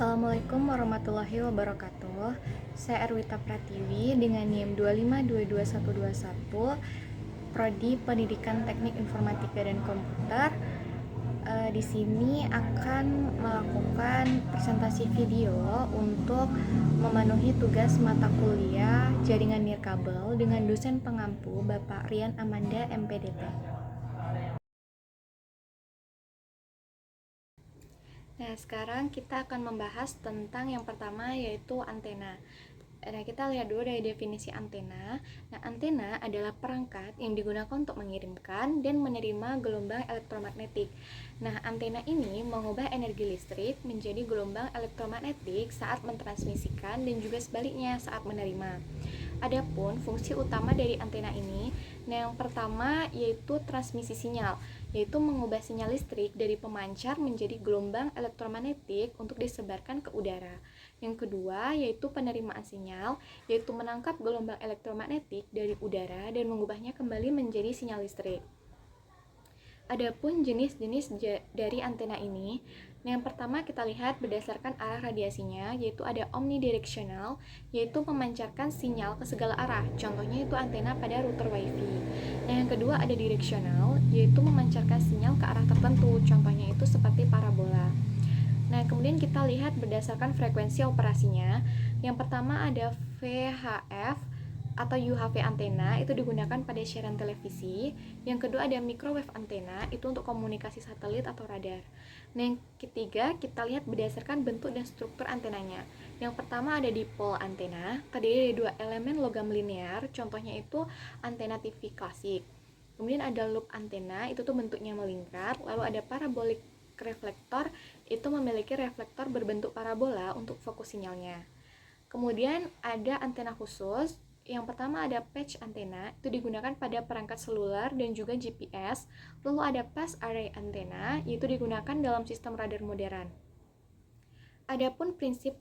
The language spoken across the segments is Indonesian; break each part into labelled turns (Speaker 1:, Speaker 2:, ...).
Speaker 1: Assalamualaikum warahmatullahi wabarakatuh. Saya Erwita Pratiwi dengan NIM 2522121, Prodi Pendidikan Teknik Informatika dan Komputer. Di sini akan melakukan presentasi video untuk memenuhi tugas mata kuliah Jaringan Nirkabel dengan dosen pengampu Bapak Rian Amanda MPDT. Nah, sekarang kita akan membahas tentang yang pertama, yaitu antena. Nah, kita lihat dulu dari definisi antena. Nah, antena adalah perangkat yang digunakan untuk mengirimkan dan menerima gelombang elektromagnetik. Nah, antena ini mengubah energi listrik menjadi gelombang elektromagnetik saat mentransmisikan dan juga sebaliknya saat menerima. Adapun fungsi utama dari antena ini, nah yang pertama yaitu transmisi sinyal, yaitu mengubah sinyal listrik dari pemancar menjadi gelombang elektromagnetik untuk disebarkan ke udara. Yang kedua yaitu penerimaan sinyal, yaitu menangkap gelombang elektromagnetik dari udara dan mengubahnya kembali menjadi sinyal listrik. Adapun jenis-jenis dari antena ini, yang pertama kita lihat berdasarkan arah radiasinya, yaitu ada omnidirectional, yaitu memancarkan sinyal ke segala arah. Contohnya itu antena pada router WiFi. Nah, yang kedua ada directional, yaitu memancarkan sinyal ke arah tertentu. Contohnya itu seperti parabola. Nah, kemudian kita lihat berdasarkan frekuensi operasinya. Yang pertama ada VHF atau UHF antena, itu digunakan pada siaran televisi. Yang kedua ada microwave antena, itu untuk komunikasi satelit atau radar. Nah, yang ketiga kita lihat berdasarkan bentuk dan struktur antenanya. Yang pertama ada dipole antena, terdiri dari dua elemen logam linear, contohnya itu antena TV klasik. Kemudian ada loop antena, itu tuh bentuknya melingkar. Lalu ada parabolic reflektor, itu memiliki reflektor berbentuk parabola untuk fokus sinyalnya. Kemudian ada antena khusus. Yang pertama ada patch antena, itu digunakan pada perangkat seluler dan juga GPS. Lalu ada phased array antena, yaitu digunakan dalam sistem radar modern. Adapun prinsip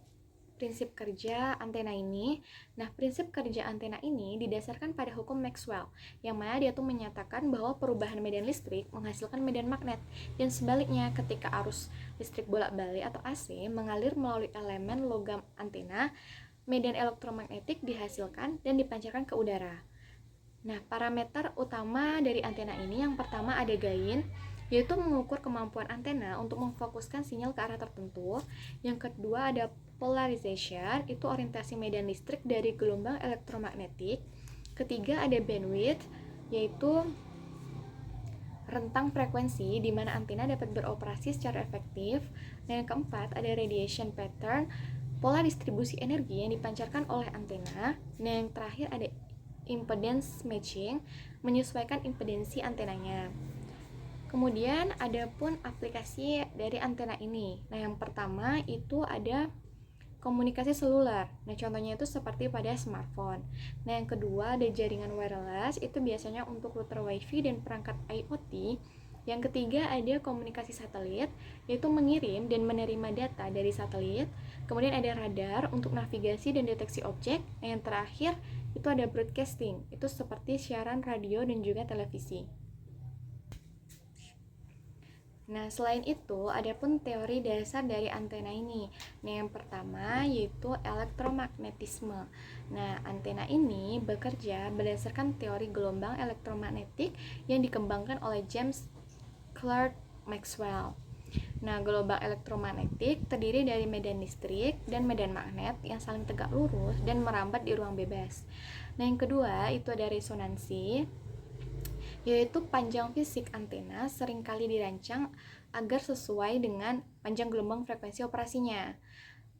Speaker 1: kerja antena ini. Nah, prinsip kerja antena ini didasarkan pada hukum Maxwell, yang mana dia tuh menyatakan bahwa perubahan medan listrik menghasilkan medan magnet, dan sebaliknya ketika arus listrik bolak-balik atau AC mengalir melalui elemen logam antena, medan elektromagnetik dihasilkan dan dipancarkan ke udara. Nah, parameter utama dari antena ini yang pertama ada gain, yaitu mengukur kemampuan antena untuk memfokuskan sinyal ke arah tertentu. Yang kedua ada polarization, itu orientasi medan listrik dari gelombang elektromagnetik. Ketiga ada bandwidth, yaitu rentang frekuensi di mana antena dapat beroperasi secara efektif. Dan yang keempat ada radiation pattern, pola distribusi energi yang dipancarkan oleh antena. Dan yang terakhir ada impedance matching, menyesuaikan impedensi antenanya. Kemudian ada pun aplikasi dari antena ini. Nah, yang pertama itu ada komunikasi seluler. Nah, contohnya itu seperti pada smartphone. Nah, yang kedua ada jaringan wireless, itu biasanya untuk router WiFi dan perangkat IoT. Yang ketiga ada komunikasi satelit, yaitu mengirim dan menerima data dari satelit. Kemudian ada radar untuk navigasi dan deteksi objek. Nah, yang terakhir itu ada broadcasting, itu seperti siaran radio dan juga televisi. Nah, selain itu, ada pun teori dasar dari antena ini. Nah, yang pertama yaitu elektromagnetisme. Nah, antena ini bekerja berdasarkan teori gelombang elektromagnetik yang dikembangkan oleh James Clerk Maxwell. Nah, gelombang elektromagnetik terdiri dari medan listrik dan medan magnet yang saling tegak lurus dan merambat di ruang bebas. Nah, yang kedua itu ada resonansi, yaitu panjang fisik antena seringkali dirancang agar sesuai dengan panjang gelombang frekuensi operasinya.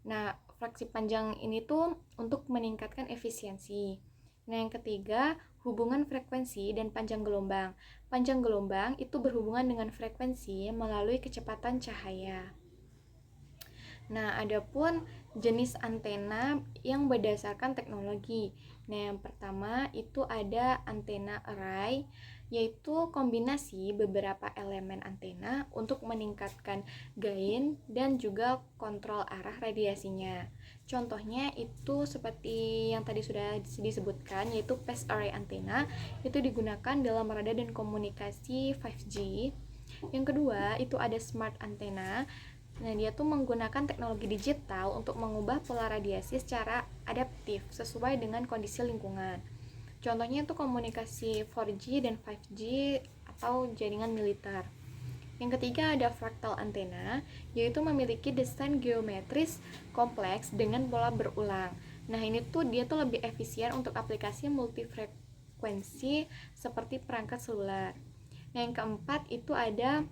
Speaker 1: Nah, fraksi panjang ini tuh untuk meningkatkan efisiensi. Nah, yang ketiga, hubungan frekuensi dan panjang gelombang. Panjang gelombang itu berhubungan dengan frekuensi melalui kecepatan cahaya. Nah, adapun jenis antena yang berdasarkan teknologi. Nah, yang pertama itu ada antena array, yaitu kombinasi beberapa elemen antena untuk meningkatkan gain dan juga kontrol arah radiasinya. Contohnya itu seperti yang tadi sudah disebutkan, yaitu phased array antena, itu digunakan dalam radar dan komunikasi 5G. Yang kedua itu ada smart antena. Nah, dia tuh menggunakan teknologi digital untuk mengubah pola radiasi secara adaptif sesuai dengan kondisi lingkungan. Contohnya itu komunikasi 4G dan 5G atau jaringan militer. Yang ketiga ada fraktal antena, yaitu memiliki desain geometris kompleks dengan pola berulang. Nah, ini tuh dia tuh lebih efisien untuk aplikasi multifrekuensi seperti perangkat seluler. Nah, yang keempat itu ada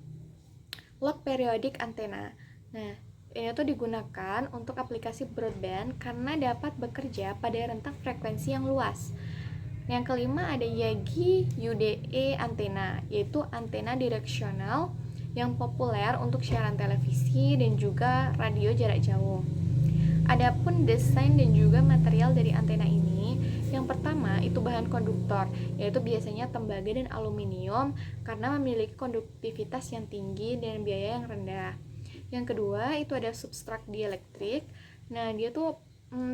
Speaker 1: log periodic antena. Nah, ini tuh digunakan untuk aplikasi broadband karena dapat bekerja pada rentang frekuensi yang luas. Yang kelima ada Yagi UDE antena, yaitu antena direksional yang populer untuk siaran televisi dan juga radio jarak jauh. Adapun desain dan juga material dari antena ini, yang pertama itu bahan konduktor, yaitu biasanya tembaga dan aluminium karena memiliki konduktivitas yang tinggi dan biaya yang rendah. Yang kedua itu ada substrat dielektrik. Nah, dia tuh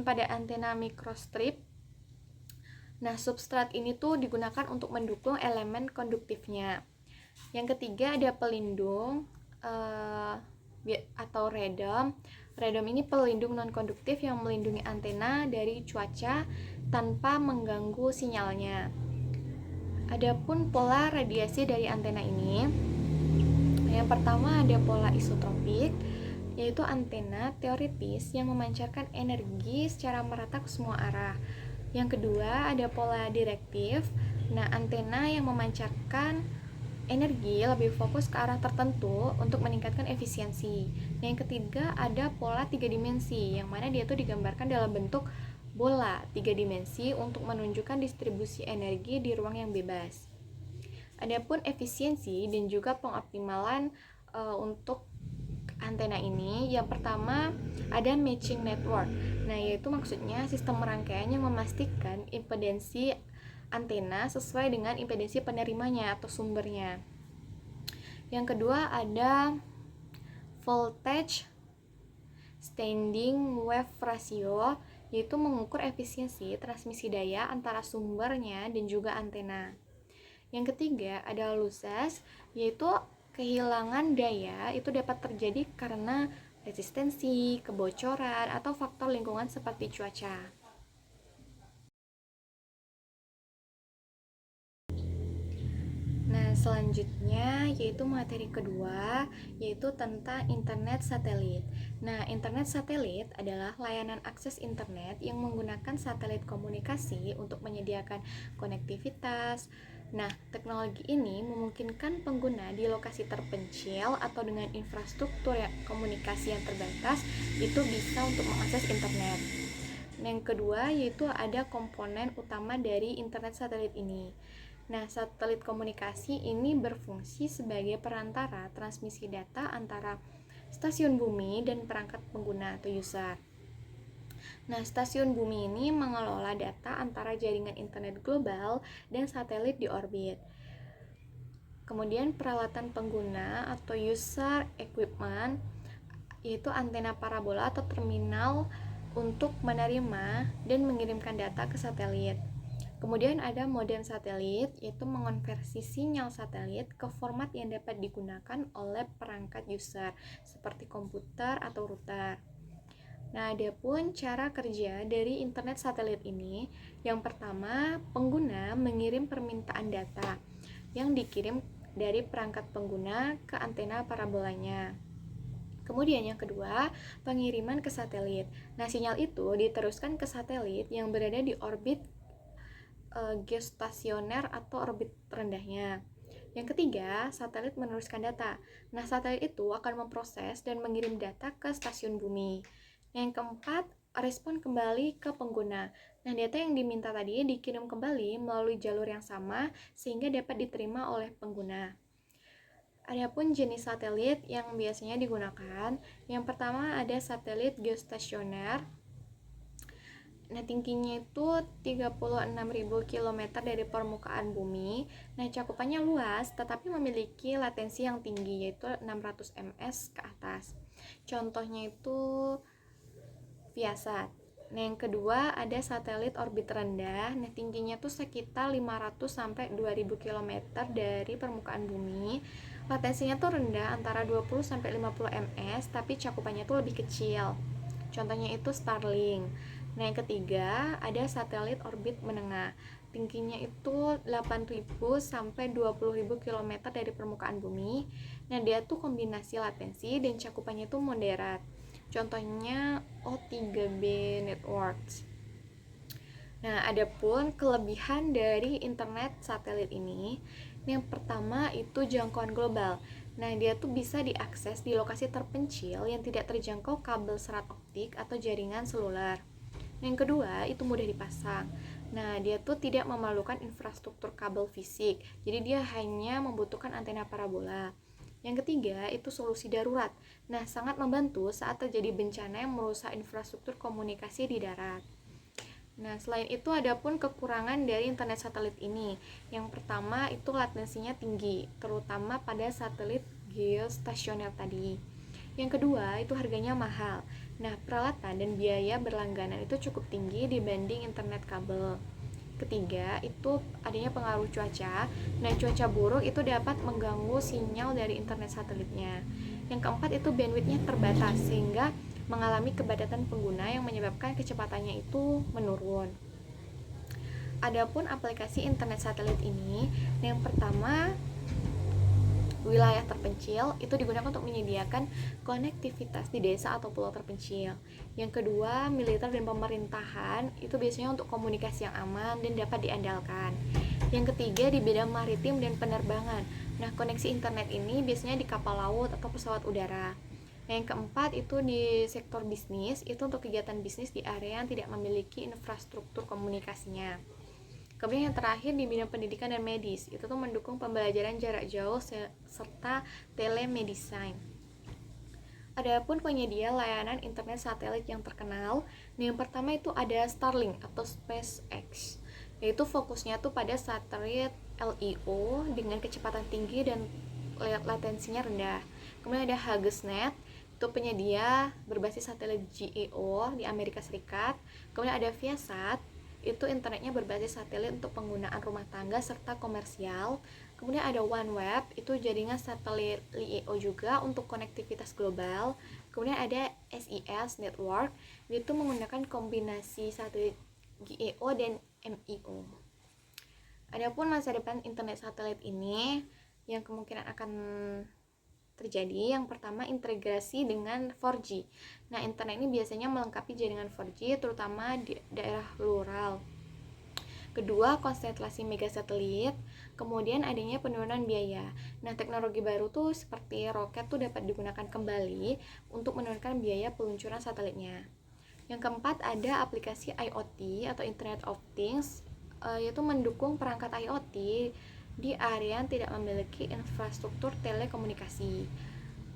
Speaker 1: pada antena microstrip. Nah, substrat ini tuh digunakan untuk mendukung elemen konduktifnya. Yang ketiga ada pelindung atau redom. Redom ini pelindung non-konduktif yang melindungi antena dari cuaca tanpa mengganggu sinyalnya. Adapun pola radiasi dari antena ini, yang pertama ada pola isotropik, yaitu antena teoritis yang memancarkan energi secara merata ke semua arah. Yang kedua ada pola direktif. Nah, antena yang memancarkan energi lebih fokus ke arah tertentu untuk meningkatkan efisiensi. Yang ketiga ada pola 3 dimensi, yang mana dia tuh digambarkan dalam bentuk bola 3 dimensi untuk menunjukkan distribusi energi di ruang yang bebas. Adapun efisiensi dan juga pengoptimalan untuk antena ini, yang pertama ada matching network. Nah, yaitu maksudnya sistem rangkaian yang memastikan impedensi antena sesuai dengan impedensi penerimanya atau sumbernya. Yang kedua ada voltage standing wave ratio, yaitu mengukur efisiensi transmisi daya antara sumbernya dan juga antena. Yang ketiga ada losses, yaitu kehilangan daya itu dapat terjadi karena resistensi, kebocoran, atau faktor lingkungan seperti cuaca. Nah, selanjutnya yaitu materi kedua, yaitu tentang internet satelit. Nah, internet satelit adalah layanan akses internet yang menggunakan satelit komunikasi untuk menyediakan konektivitas. Nah, teknologi ini memungkinkan pengguna di lokasi terpencil atau dengan infrastruktur komunikasi yang terbatas itu bisa untuk mengakses internet. Yang kedua yaitu ada komponen utama dari internet satelit ini. Nah, satelit komunikasi ini berfungsi sebagai perantara transmisi data antara stasiun bumi dan perangkat pengguna atau user. Nah, stasiun bumi ini mengelola data antara jaringan internet global dan satelit di orbit. Kemudian peralatan pengguna atau user equipment, yaitu antena parabola atau terminal untuk menerima dan mengirimkan data ke satelit. Kemudian ada modem satelit, yaitu mengonversi sinyal satelit ke format yang dapat digunakan oleh perangkat user seperti komputer atau router. Nah, adapun cara kerja dari internet satelit ini, yang pertama, pengguna mengirim permintaan data yang dikirim dari perangkat pengguna ke antena parabolanya. Kemudian yang kedua, pengiriman ke satelit. Nah, sinyal itu diteruskan ke satelit yang berada di orbit geostasioner atau orbit rendahnya. Yang ketiga, satelit meneruskan data. Nah, satelit itu akan memproses dan mengirim data ke stasiun bumi. Yang keempat, respon kembali ke pengguna. Nah, data yang diminta tadi dikirim kembali melalui jalur yang sama sehingga dapat diterima oleh pengguna. Adapun jenis satelit yang biasanya digunakan, yang pertama ada satelit geostasioner. Nah, tingginya itu 36.000 km dari permukaan bumi. Nah, cakupannya luas tetapi memiliki latensi yang tinggi, yaitu 600 ms ke atas. Contohnya itu Viasat. Nah, yang kedua ada satelit orbit rendah. Nah, tingginya tuh sekitar 500 sampai 2000 km dari permukaan bumi. Latensinya tuh rendah antara 20-50 ms, tapi cakupannya tuh lebih kecil. Contohnya itu Starlink. Nah, yang ketiga ada satelit orbit menengah. Tingginya itu 8.000 sampai 20.000 km dari permukaan bumi. Nah, dia tuh kombinasi latensi dan cakupannya tuh moderat. Contohnya O3B networks. Nah, adapun kelebihan dari internet satelit ini, yang pertama itu jangkauan global. Nah, dia tuh bisa diakses di lokasi terpencil yang tidak terjangkau kabel serat optik atau jaringan seluler. Yang kedua, itu mudah dipasang. Nah, dia tuh tidak memerlukan infrastruktur kabel fisik, jadi dia hanya membutuhkan antena parabola. Yang ketiga, itu solusi darurat. Nah, sangat membantu saat terjadi bencana yang merusak infrastruktur komunikasi di darat. Nah, selain itu ada pun kekurangan dari internet satelit ini. Yang pertama itu latensinya tinggi, terutama pada satelit geostasioner tadi. Yang kedua itu harganya mahal. Nah, peralatan dan biaya berlangganan itu cukup tinggi dibanding internet kabel. Ketiga itu adanya pengaruh cuaca. Nah, cuaca buruk itu dapat mengganggu sinyal dari internet satelitnya. Yang keempat itu bandwidthnya terbatas sehingga mengalami kepadatan pengguna yang menyebabkan kecepatannya itu menurun. Adapun aplikasi internet satelit ini, yang pertama wilayah terpencil itu digunakan untuk menyediakan konektivitas di desa atau pulau terpencil. Yang kedua, militer dan pemerintahan itu biasanya untuk komunikasi yang aman dan dapat diandalkan. Yang ketiga, di bidang maritim dan penerbangan. Nah, koneksi internet ini biasanya di kapal laut atau pesawat udara. Nah, yang keempat itu di sektor bisnis, itu untuk kegiatan bisnis di area yang tidak memiliki infrastruktur komunikasinya. Kemudian yang terakhir di bidang pendidikan dan medis, itu tuh mendukung pembelajaran jarak jauh serta telemedicine. Adapun penyedia layanan internet satelit yang terkenal, yang pertama itu ada Starlink atau SpaceX, yaitu fokusnya tuh pada satelit LEO dengan kecepatan tinggi dan latensinya rendah. Kemudian ada HughesNet, itu penyedia berbasis satelit GEO di Amerika Serikat. Kemudian ada Viasat, itu internetnya berbasis satelit untuk penggunaan rumah tangga serta komersial. Kemudian ada OneWeb, itu jaringan satelit LEO juga untuk konektivitas global. Kemudian ada SES Network, itu menggunakan kombinasi satelit GEO dan MEO. Adapun masa depan internet satelit ini yang kemungkinan akan terjadi, yang pertama integrasi dengan 4G. Nah, internet ini biasanya melengkapi jaringan 4G terutama di daerah rural. Kedua, konstelasi megasatelit. Kemudian adanya penurunan biaya. Nah, teknologi baru tuh seperti roket tuh dapat digunakan kembali untuk menurunkan biaya peluncuran satelitnya. Yang keempat, ada aplikasi IoT atau Internet of Things, yaitu mendukung perangkat IoT di area yang tidak memiliki infrastruktur telekomunikasi.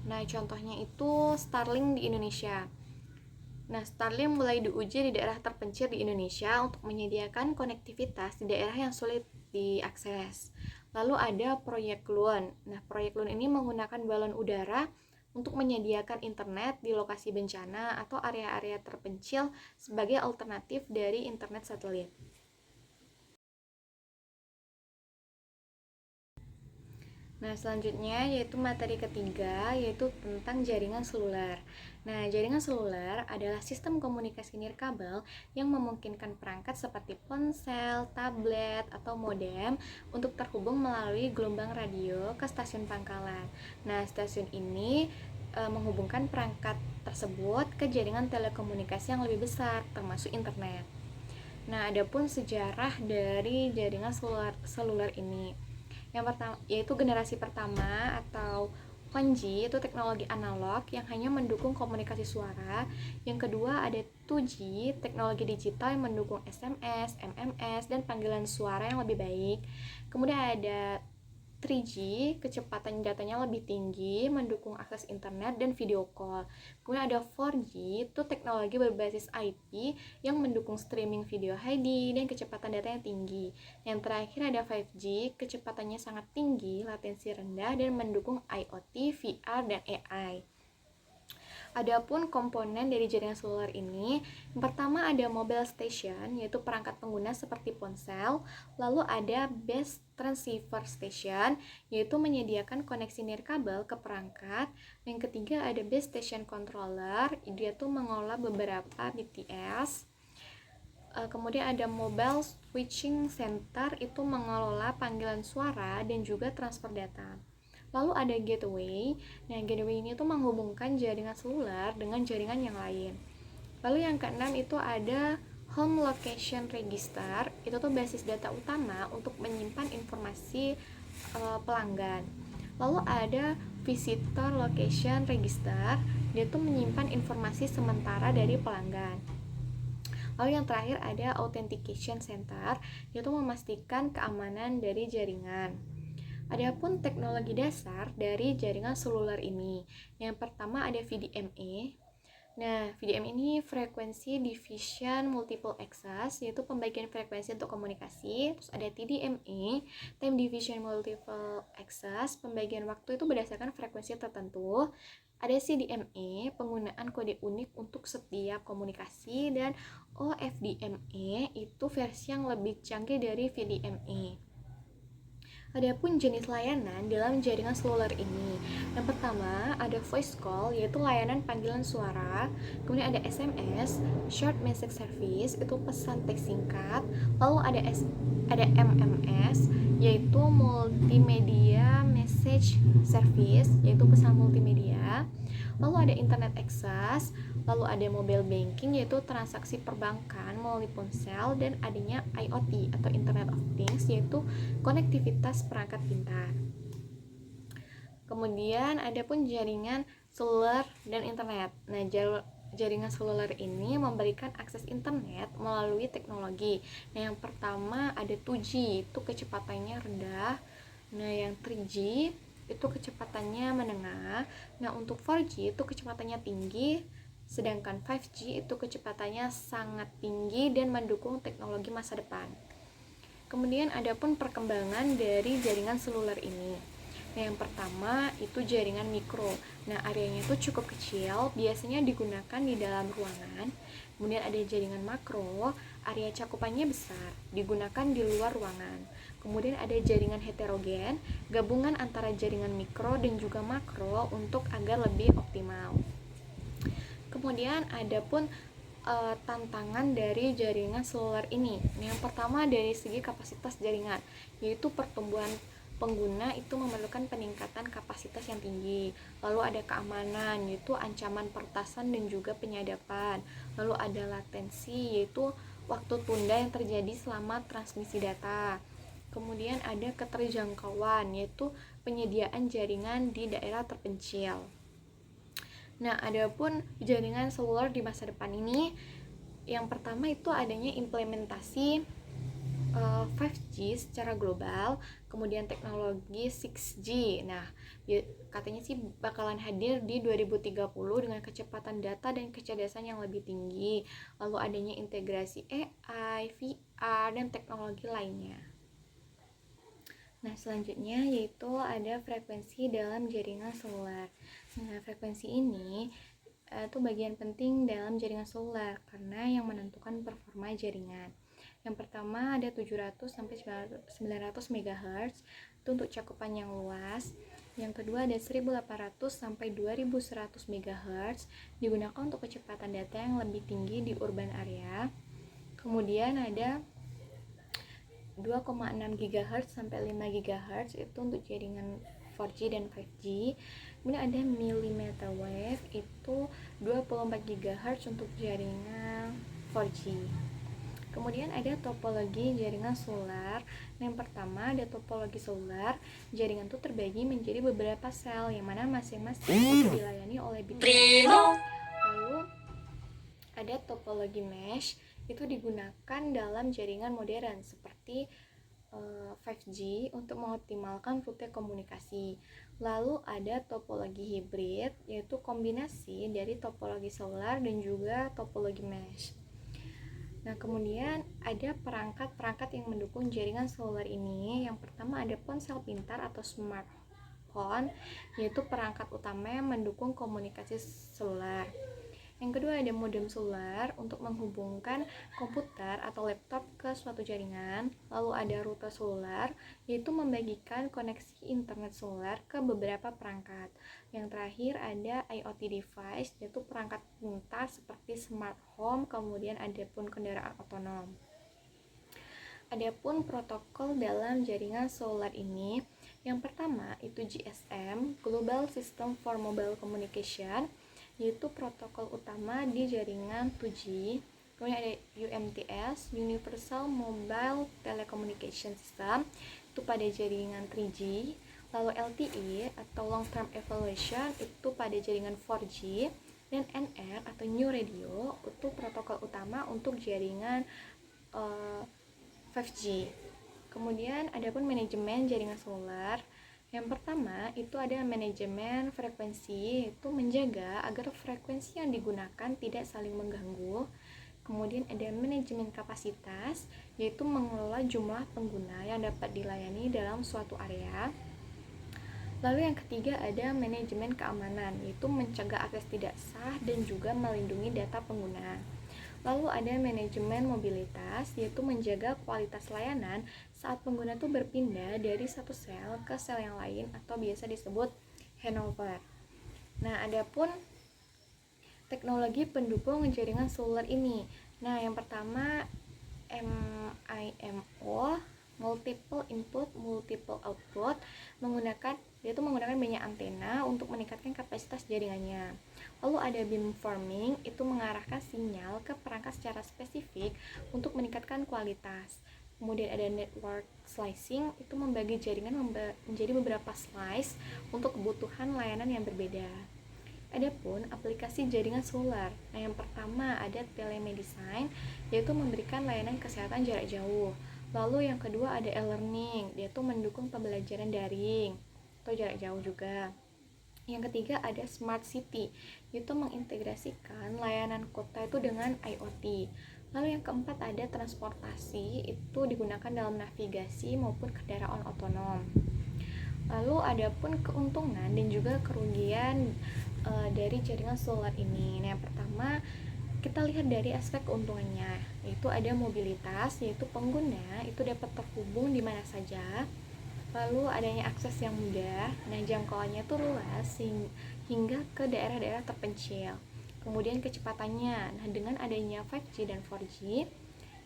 Speaker 1: Nah, contohnya itu Starlink di Indonesia. Nah, Starlink mulai diuji di daerah terpencil di Indonesia untuk menyediakan konektivitas di daerah yang sulit diakses. Lalu ada proyek Loon. Nah, proyek Loon ini menggunakan balon udara untuk menyediakan internet di lokasi bencana atau area-area terpencil sebagai alternatif dari internet satelit. Nah, selanjutnya yaitu materi ketiga, yaitu tentang jaringan seluler. Nah, jaringan seluler adalah sistem komunikasi nirkabel yang memungkinkan perangkat seperti ponsel, tablet, atau modem untuk terhubung melalui gelombang radio ke stasiun pangkalan. Nah, stasiun ini menghubungkan perangkat tersebut ke jaringan telekomunikasi yang lebih besar, termasuk internet. Nah, adapun sejarah dari jaringan seluler ini, yang pertama yaitu generasi pertama atau 1G itu teknologi analog yang hanya mendukung komunikasi suara. Yang kedua ada 2G, teknologi digital yang mendukung SMS, MMS, dan panggilan suara yang lebih baik. Kemudian ada 3G, kecepatan datanya lebih tinggi, mendukung akses internet dan video call. Kemudian ada 4G, itu teknologi berbasis IP yang mendukung streaming video HD dan kecepatan datanya tinggi. Yang terakhir ada 5G, kecepatannya sangat tinggi, latensi rendah, dan mendukung IoT, VR, dan AI. Adapun komponen dari jaringan seluler ini, yang pertama ada mobile station, yaitu perangkat pengguna seperti ponsel. Lalu ada base transceiver station, yaitu menyediakan koneksi nirkabel ke perangkat. Yang ketiga ada base station controller, dia tuh mengolah beberapa BTS. Kemudian ada mobile switching center, itu mengelola panggilan suara dan juga transfer data. Lalu ada gateway. Nah, gateway ini tuh menghubungkan jaringan seluler dengan jaringan yang lain. Lalu yang keenam itu ada home location register. Itu tuh basis data utama untuk menyimpan informasi pelanggan. Lalu ada visitor location register. Dia tuh menyimpan informasi sementara dari pelanggan. Lalu yang terakhir ada authentication center, yaitu memastikan keamanan dari jaringan. Adapun teknologi dasar dari jaringan seluler ini, yang pertama ada VDMA. Nah, VDMA ini frekuensi division multiple access, yaitu pembagian frekuensi untuk komunikasi. Terus ada TDMA, time division multiple access, pembagian waktu itu berdasarkan frekuensi tertentu. Ada CDMA, penggunaan kode unik untuk setiap komunikasi. Dan OFDMA itu versi yang lebih canggih dari VDMA. Adapun jenis layanan dalam jaringan seluler ini, yang pertama ada voice call, yaitu layanan panggilan suara. Kemudian ada SMS, short message service, itu pesan teks singkat. Lalu ada MMS, yaitu multimedia message service, yaitu pesan multimedia. Lalu ada internet access, lalu ada mobile banking, yaitu transaksi perbankan melalui ponsel, dan adanya IoT atau Internet of Things, yaitu konektivitas perangkat pintar. Kemudian ada pun jaringan seluler dan internet. Nah, jaringan seluler ini memberikan akses internet melalui teknologi. Nah, yang pertama ada 2G, itu kecepatannya rendah. Nah, yang 3G itu kecepatannya menengah. Nah, untuk 4G itu kecepatannya tinggi, sedangkan 5G itu kecepatannya sangat tinggi dan mendukung teknologi masa depan. Kemudian ada pun perkembangan dari jaringan seluler ini. Nah, yang pertama itu jaringan mikro. Nah, areanya itu cukup kecil, biasanya digunakan di dalam ruangan. Kemudian ada jaringan makro, area cakupannya besar, digunakan di luar ruangan. Kemudian ada jaringan heterogen, gabungan antara jaringan mikro dan juga makro untuk agar lebih optimal. Kemudian ada pun tantangan dari jaringan seluler ini. Yang pertama dari segi kapasitas jaringan, yaitu pertumbuhan pengguna itu memerlukan peningkatan kapasitas yang tinggi. Lalu ada keamanan, yaitu ancaman peretasan dan juga penyadapan. Lalu ada latensi, yaitu waktu tunda yang terjadi selama transmisi data. Kemudian ada keterjangkauan, yaitu penyediaan jaringan di daerah terpencil. Nah, adapun jaringan seluler di masa depan ini, yang pertama itu adanya implementasi 5G secara global, kemudian teknologi 6G. Nah, katanya sih bakalan hadir di 2030 dengan kecepatan data dan kecerdasan yang lebih tinggi. Lalu adanya integrasi AI, VR, dan teknologi lainnya. Nah, selanjutnya yaitu ada frekuensi dalam jaringan seluler. Nah, frekuensi ini itu bagian penting dalam jaringan seluler karena yang menentukan performa jaringan. Yang pertama ada 700 sampai 900 MHz itu untuk cakupan yang luas. Yang kedua ada 1800 sampai 2100 MHz digunakan untuk kecepatan data yang lebih tinggi di urban area. Kemudian ada 2,6 GHz sampai 5 GHz itu untuk jaringan 4G dan 5G. Kemudian ada millimeter wave itu 24 GHz untuk jaringan 4G. Kemudian ada topologi jaringan seluler. Yang pertama ada topologi seluler. Jaringan itu terbagi menjadi beberapa sel yang mana masing-masing itu dilayani oleh bit. Lalu ada topologi mesh, itu digunakan dalam jaringan modern seperti 5G untuk mengoptimalkan rute komunikasi. Lalu ada topologi hibrid, yaitu kombinasi dari topologi seluler dan juga topologi mesh. Nah, kemudian ada perangkat-perangkat yang mendukung jaringan seluler ini. Yang pertama ada ponsel pintar atau smartphone. smartphone, yaitu perangkat utama yang mendukung komunikasi seluler. Yang kedua ada modem seluler untuk menghubungkan komputer atau laptop ke suatu jaringan. Lalu ada router seluler, yaitu membagikan koneksi internet seluler ke beberapa perangkat. Yang terakhir ada IoT device, yaitu perangkat pintar seperti smart home, kemudian ada pun kendaraan otonom. Adapun protokol dalam jaringan seluler ini, yang pertama itu GSM, Global System for Mobile Communication, yaitu protokol utama di jaringan 2G. Kemudian ada UMTS, Universal Mobile Telecommunication System, itu pada jaringan 3G. Lalu LTE atau Long Term Evaluation itu pada jaringan 4G. Dan NR atau New Radio itu protokol utama untuk jaringan 5G. Kemudian ada pun manajemen jaringan seluler. Yang pertama itu ada manajemen frekuensi, itu menjaga agar frekuensi yang digunakan tidak saling mengganggu. Kemudian ada manajemen kapasitas, yaitu mengelola jumlah pengguna yang dapat dilayani dalam suatu area. Lalu yang ketiga ada manajemen keamanan, yaitu mencegah akses tidak sah dan juga melindungi data pengguna. Lalu ada manajemen mobilitas, yaitu menjaga kualitas layanan saat pengguna itu berpindah dari satu sel ke sel yang lain atau biasa disebut handover. Nah, adapun teknologi pendukung jaringan seluler ini. Nah, yang pertama MIMO, multiple input, multiple output, yaitu menggunakan banyak antena untuk meningkatkan kapasitas jaringannya. Lalu ada beamforming, itu mengarahkan sinyal ke perangkat secara spesifik untuk meningkatkan kualitas. Kemudian ada network slicing, itu membagi jaringan menjadi beberapa slice untuk kebutuhan layanan yang berbeda. Adapun aplikasi jaringan seluler. Nah, yang pertama ada telemedicine, yaitu memberikan layanan kesehatan jarak jauh. Lalu yang kedua ada e-learning, yaitu mendukung pembelajaran daring atau jarak jauh juga. Yang ketiga ada smart city, yaitu mengintegrasikan layanan kota itu dengan IoT. Lalu yang keempat ada transportasi, itu digunakan dalam navigasi maupun kendaraan otonom. Lalu ada pun keuntungan dan juga kerugian dari jaringan seluler ini. Nah, yang pertama kita lihat dari aspek keuntungannya, yaitu ada mobilitas, yaitu pengguna itu dapat terhubung di mana saja. Lalu adanya akses yang mudah, nah jangkauannya itu luas hingga ke daerah-daerah terpencil. Kemudian kecepatannya, nah dengan adanya 5G dan 4G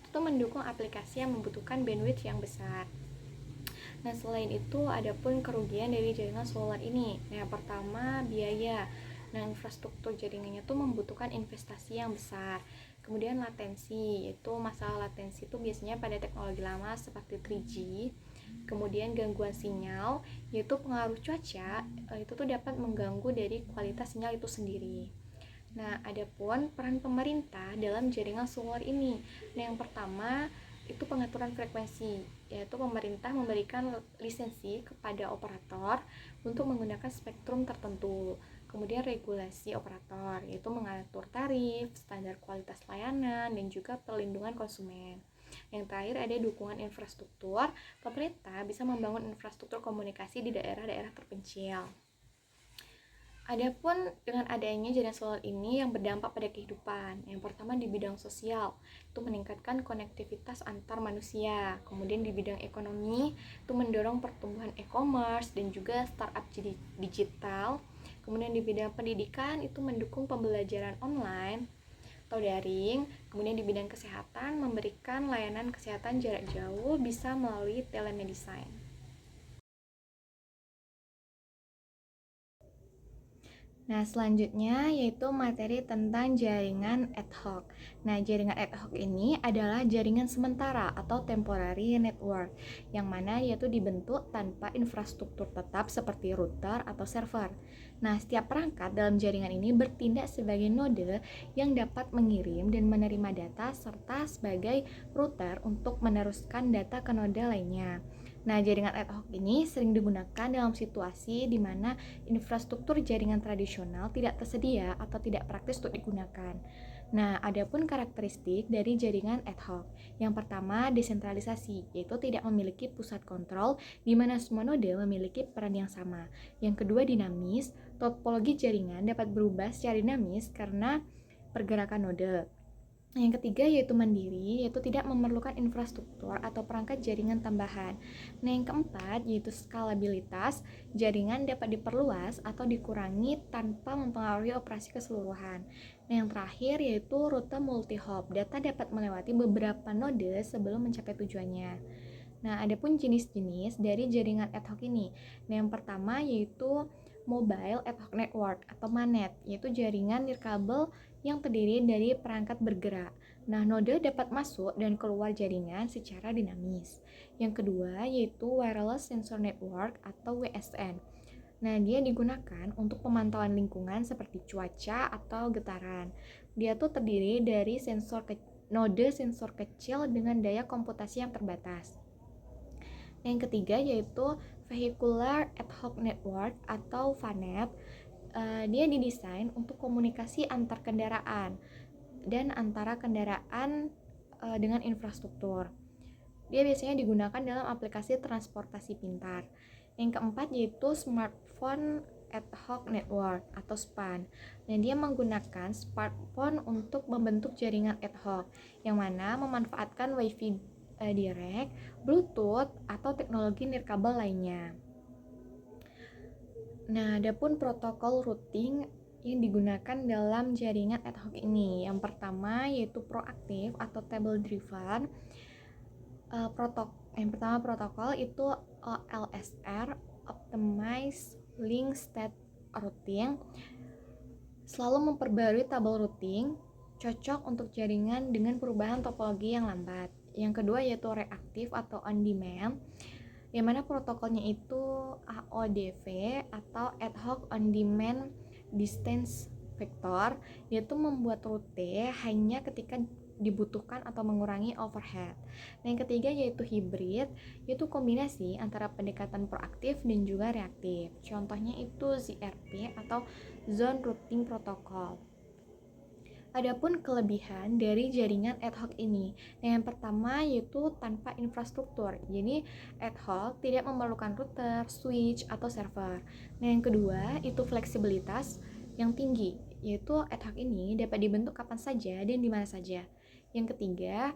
Speaker 1: itu mendukung aplikasi yang membutuhkan bandwidth yang besar. Nah, selain itu ada pun kerugian dari jaringan seluler ini. Nah, yang pertama biaya. Nah, infrastruktur jaringannya itu membutuhkan investasi yang besar. Kemudian latensi, yaitu masalah latensi itu biasanya pada teknologi lama seperti 3G. Kemudian gangguan sinyal, yaitu pengaruh cuaca, itu tuh dapat mengganggu dari kualitas sinyal itu sendiri. Nah, adapun peran pemerintah dalam jaringan seluler ini. Nah, yang pertama itu pengaturan frekuensi, yaitu pemerintah memberikan lisensi kepada operator untuk menggunakan spektrum tertentu. Kemudian regulasi operator, yaitu mengatur tarif, standar kualitas layanan, dan juga perlindungan konsumen. Yang terakhir ada dukungan infrastruktur, pemerintah bisa membangun infrastruktur komunikasi di daerah-daerah terpencil. Adapun dengan adanya jaringan seluler ini yang berdampak pada kehidupan. Yang pertama di bidang sosial, itu meningkatkan konektivitas antar manusia. Kemudian di bidang ekonomi, itu mendorong pertumbuhan e-commerce dan juga startup digital. Kemudian di bidang pendidikan, itu mendukung pembelajaran online atau daring. Kemudian di bidang kesehatan, memberikan layanan kesehatan jarak jauh bisa melalui telemedicine. Nah, selanjutnya yaitu materi tentang jaringan ad hoc. Nah, jaringan ad hoc ini adalah jaringan sementara atau temporary network, yang mana yaitu dibentuk tanpa infrastruktur tetap seperti router atau server. Nah, setiap perangkat dalam jaringan ini bertindak sebagai node yang dapat mengirim dan menerima data serta sebagai router untuk meneruskan data ke node lainnya. Nah, jaringan ad hoc ini sering digunakan dalam situasi di mana infrastruktur jaringan tradisional tidak tersedia atau tidak praktis untuk digunakan. Nah, adapun karakteristik dari jaringan ad hoc. Yang pertama, desentralisasi, yaitu tidak memiliki pusat kontrol di mana semua node memiliki peran yang sama. Yang kedua, dinamis, topologi jaringan dapat berubah secara dinamis karena pergerakan node. Yang ketiga yaitu mandiri, yaitu tidak memerlukan infrastruktur atau perangkat jaringan tambahan. Nah, yang keempat yaitu skalabilitas, jaringan dapat diperluas atau dikurangi tanpa mempengaruhi operasi keseluruhan. Nah, yang terakhir yaitu rute multi-hop, data dapat melewati beberapa node sebelum mencapai tujuannya. Nah, ada pun jenis-jenis dari jaringan ad hoc ini. Nah, yang pertama yaitu Mobile Ad Hoc Network atau MANET, yaitu jaringan nirkabel yang terdiri dari perangkat bergerak. Nah, node dapat masuk dan keluar jaringan secara dinamis. Yang kedua yaitu Wireless Sensor Network atau WSN. Nah, dia digunakan untuk pemantauan lingkungan seperti cuaca atau getaran. Dia tuh terdiri dari node sensor kecil dengan daya komputasi yang terbatas. Yang ketiga yaitu Vehicular Ad Hoc Network atau VANET. Dia didesain untuk komunikasi antar kendaraan dan antara kendaraan dengan infrastruktur. Dia biasanya digunakan dalam aplikasi transportasi pintar. Yang keempat yaitu Smartphone Ad Hoc Network atau SPAN. Dan dia menggunakan smartphone untuk membentuk jaringan ad hoc yang mana memanfaatkan Wi-Fi direct, Bluetooth, atau teknologi nirkabel lainnya. Nah, adapun protokol routing yang digunakan dalam jaringan ad hoc ini. Yang pertama yaitu proaktif atau table driven. Yang pertama protokol itu OLSR, Optimize Link State Routing, selalu memperbarui tabel routing, cocok untuk jaringan dengan perubahan topologi yang lambat. Yang kedua yaitu reaktif atau on demand, yang mana protokolnya itu AODV atau Ad Hoc On Demand Distance Vector, yaitu membuat rute hanya ketika dibutuhkan atau mengurangi overhead. Nah, yang ketiga yaitu hybrid, yaitu kombinasi antara pendekatan proaktif dan juga reaktif. Contohnya itu ZRP atau Zone Routing Protocol. Adapun kelebihan dari jaringan ad hoc ini, yang pertama yaitu tanpa infrastruktur. Jadi ad hoc tidak memerlukan router, switch, atau server. Nah, yang kedua itu fleksibilitas yang tinggi, yaitu ad hoc ini dapat dibentuk kapan saja dan di mana saja. Yang ketiga,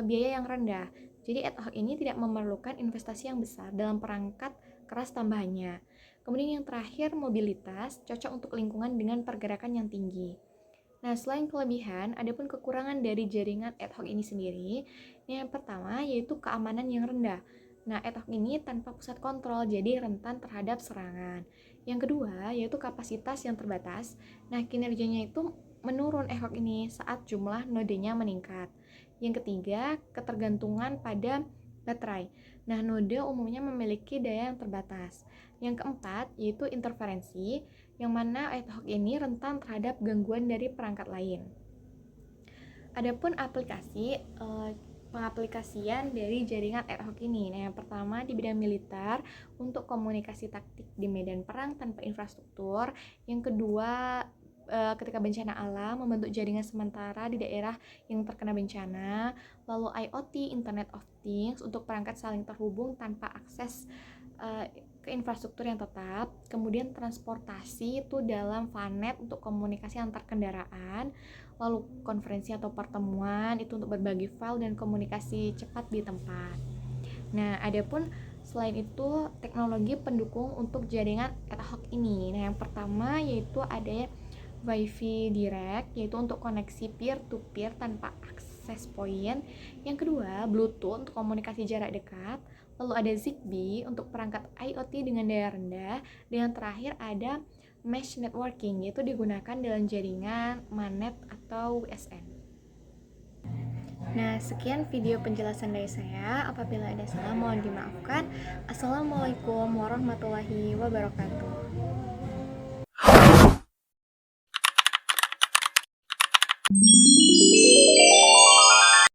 Speaker 1: biaya yang rendah. Jadi ad hoc ini tidak memerlukan investasi yang besar dalam perangkat keras tambahannya. Kemudian yang terakhir, mobilitas, cocok untuk lingkungan dengan pergerakan yang tinggi. Nah, selain kelebihan, ada pun kekurangan dari jaringan ad hoc ini sendiri. Yang pertama yaitu keamanan yang rendah. Nah, ad hoc ini tanpa pusat kontrol, jadi rentan terhadap serangan. Yang kedua yaitu kapasitas yang terbatas. Nah, kinerjanya itu menurun ad hoc ini saat jumlah nodenya meningkat. Yang ketiga, ketergantungan pada baterai. Nah, node umumnya memiliki daya yang terbatas. Yang keempat yaitu interferensi, yang mana ad hoc ini rentan terhadap gangguan dari perangkat lain. Adapun pengaplikasian dari jaringan ad hoc ini. Nah, yang pertama di bidang militer untuk komunikasi taktik di medan perang tanpa infrastruktur. Yang kedua ketika bencana alam, membentuk jaringan sementara di daerah yang terkena bencana. Lalu IoT, Internet of Things, untuk perangkat saling terhubung tanpa akses ke infrastruktur yang tetap. Kemudian transportasi itu dalam VANET untuk komunikasi antar kendaraan. Lalu konferensi atau pertemuan itu untuk berbagi file dan komunikasi cepat di tempat. Nah, adapun selain itu teknologi pendukung untuk jaringan ad hoc ini. Nah, yang pertama yaitu ada Wi-Fi direct, yaitu untuk koneksi peer-to-peer tanpa akses point. Yang kedua, Bluetooth untuk komunikasi jarak dekat. Lalu ada Zigbee untuk perangkat IoT dengan daya rendah. Dan yang terakhir ada Mesh Networking, yaitu digunakan dalam jaringan MANET atau WSN. Nah, sekian video penjelasan dari saya. Apabila ada salah, mohon dimaafkan. Assalamualaikum warahmatullahi wabarakatuh.